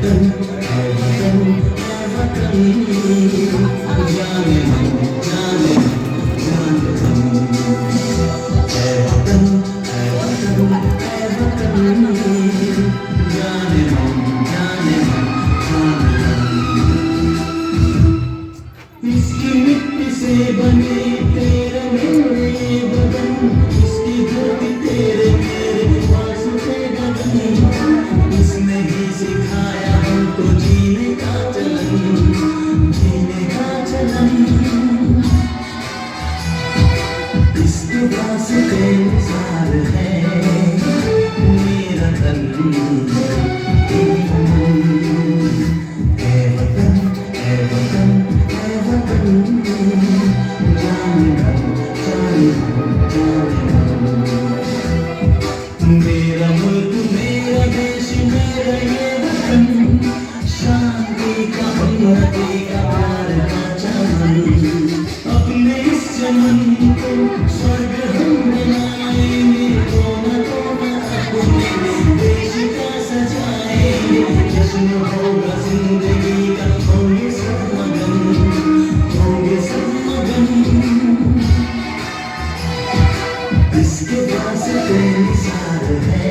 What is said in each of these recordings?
वतन है वतन है वतन, जाने मन जाने मन जाने मन, है वतन है वतन है वतन, जाने मन जाने मन जाने मन। इसकी मिट्टी से बने तेरे मेरे बदन, इसकी धरती तेरे मेरे वास्ते गगन, इसने ही सिखाया हमको जीने का चलन, जीने का चलन। इसके वास्ते निसार है मेरा तन, है वतन है वतन है वतन, जाने मन जाने मन जाने मन। मेरा मुल्क मेरा देश मेरा ये वतन, शांति का उन्नति का प्यार का चमन, अपने इस चमन को स्वर्ग हम बनाएंगे, कोना कोना अपने देश का सजाएंगे, जश्न होगा जिंदगी का, होंगे सब मगन, होंगे सब मगन। इसके वास्ते निसार है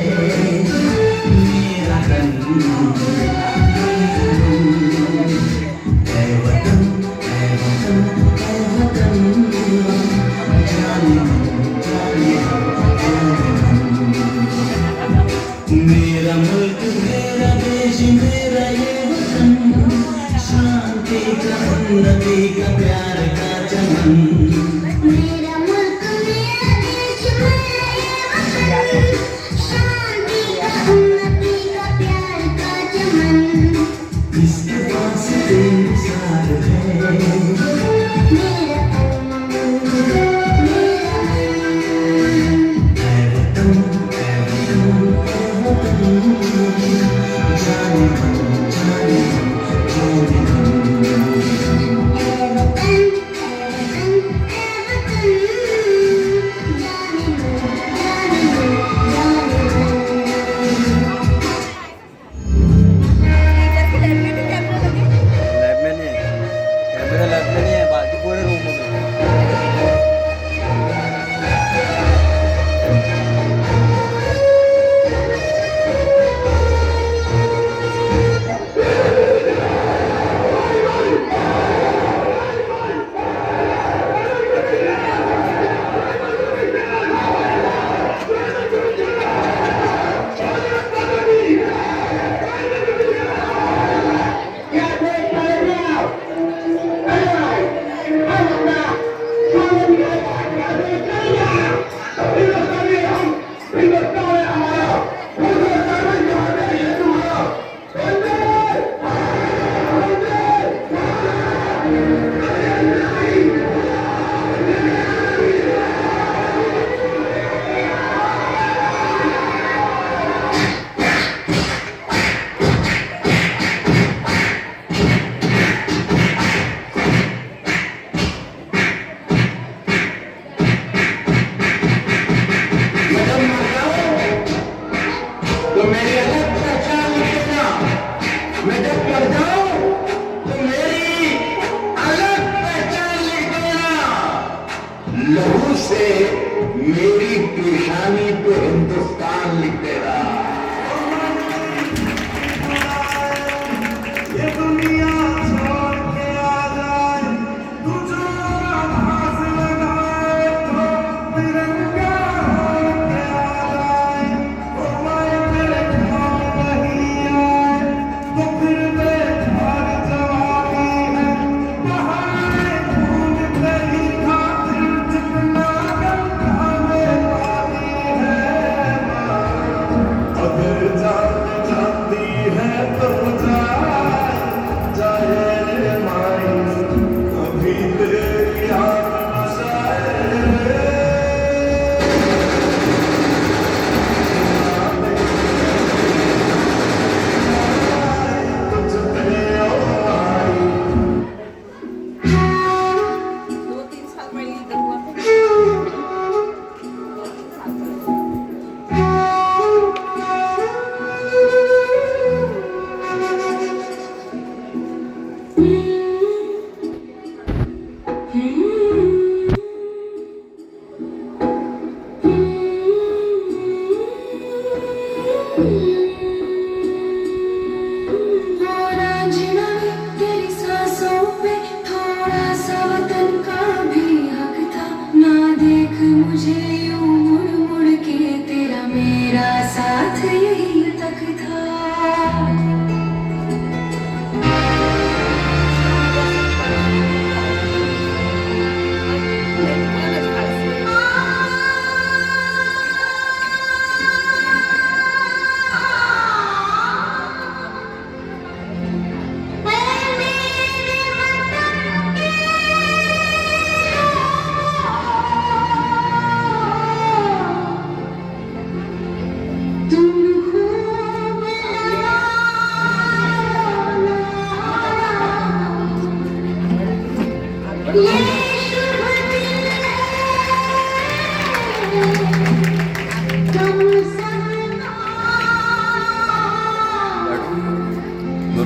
मेरा तन, है वतन है वतन है वतन, जाने मन जाने मन जाने मन। मेरा मुल्क मेरा देश मेरा ये वतन, शांति का उन्नति का प्यार का चमन। मेरा मुल्क मेरा देश मेरा ये वतन, शांति का उन्नति का प्यार का चमन। इसके वास्ते निसार है मेरा है वतन है वतन है वतन, जाने मन जाने मन जाने मन। है वतन है वतन है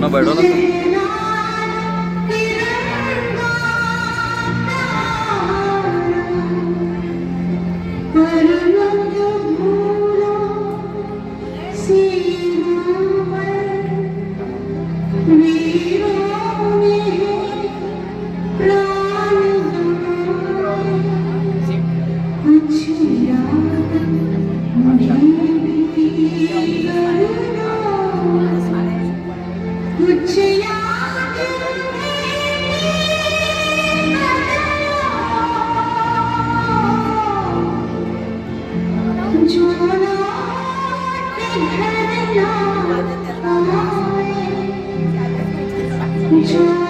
दोनों बैठो ना तुम। कुछ याद जो लौट घर ना आए, जो